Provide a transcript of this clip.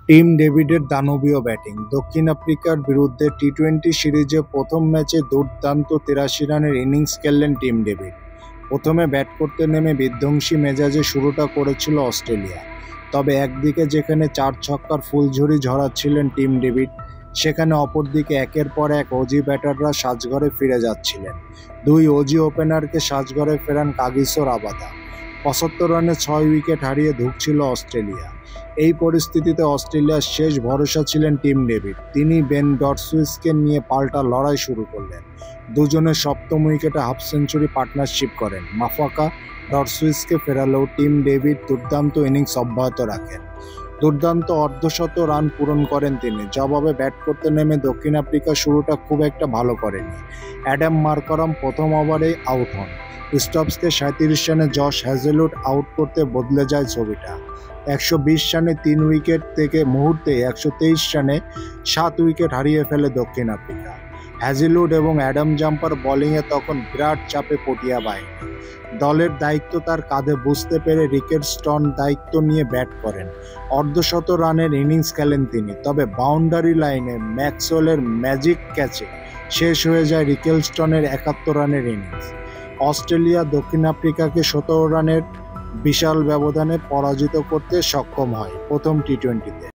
Team ডেভিডের দানবীয় batting. দক্ষিণ আফ্রিকার বিরুদ্ধে টি-20 সিরিজে প্রথম ম্যাচে দুর্দান্ত ৮৩ রানের ইনিংস খেললেন টিম ডেভিড। প্রথমে ব্যাট করতে নেমে বিধ্বংসী মেজাজে শুরুটা করেছিল অস্ট্রেলিয়া। তবে একদিকে যেখানে ৪ ছক্কার ফুলঝুরি ঝরাচ্ছিলেন টিম ডেভিড, সেখানে অপরদিকে একের পর এক অজি ব্যাটাররা সাজঘরে ফিরে যাচ্ছিলেন। দুই অজি ওপেনারকে সাজঘরে ফেরান কাগিসো রাবাদা। ৭৫ রানে ৬ উইকেট হারিয়ে ধুঁকছিল অস্ট্রেলিয়া। এই পরিস্থিতিতে অস্ট্রেলিয়ার শেষ ভরসা ছিলেন টিম ডেভিড। তিনি বেন ডটসুইসকে নিয়ে পাল্টা লড়াই শুরু করলেন। দুজনের সপ্তম উইকেটে হাফ সেঞ্চুরি পার্টনারশিপ করেন। মাফাকা ডটসুইসকে ফেরালেও টিম ডেভিড দুর্দান্ত ইনিংস অব্যাহত রাখেন। দুর্দান্ত অর্ধশত রান পূরণ করেন তিনি। জবাবে ব্যাট করতে নেমে দক্ষিণ আফ্রিকা শুরুটা খুব একটা ভালো করেনি। অ্যাডাম মার্কারাম প্রথম ওভারেই আউট হন। স্টোকসকে ৩৭ রানে জশ হ্যাজেলউড আউট করতে বদলে যায় ছবিটা। ১২০ রানে ৩ উইকেট থেকে মুহূর্তে ১২৩ রানে ৭ উইকেট হারিয়ে ফেলে দক্ষিণ আফ্রিকা। হ্যাজেলউড এবং অ্যাডাম জাম্পার বোলিংয়ে তখন বিরাট চাপে পটিয়া বাহিনী। দলের দায়িত্ব তার কাঁধে বুঝতে পেরে রিকেলস্টন দায়িত্ব নিয়ে ব্যাট করেন। অর্ধশত রানের ইনিংস খেলেন তিনি। তবে বাউন্ডারি লাইনে ম্যাক্সওয়েলের ম্যাজিক ক্যাচে শেষ হয়ে যায় রিকেলস্টনের ৭১ রানের ইনিংস। অস্ট্রেলিয়া দক্ষিণ আফ্রিকাকে ১৭ রানের বিশাল ব্যবধানে পরাজিত করতে সক্ষম হয় প্রথম টি-20-তে।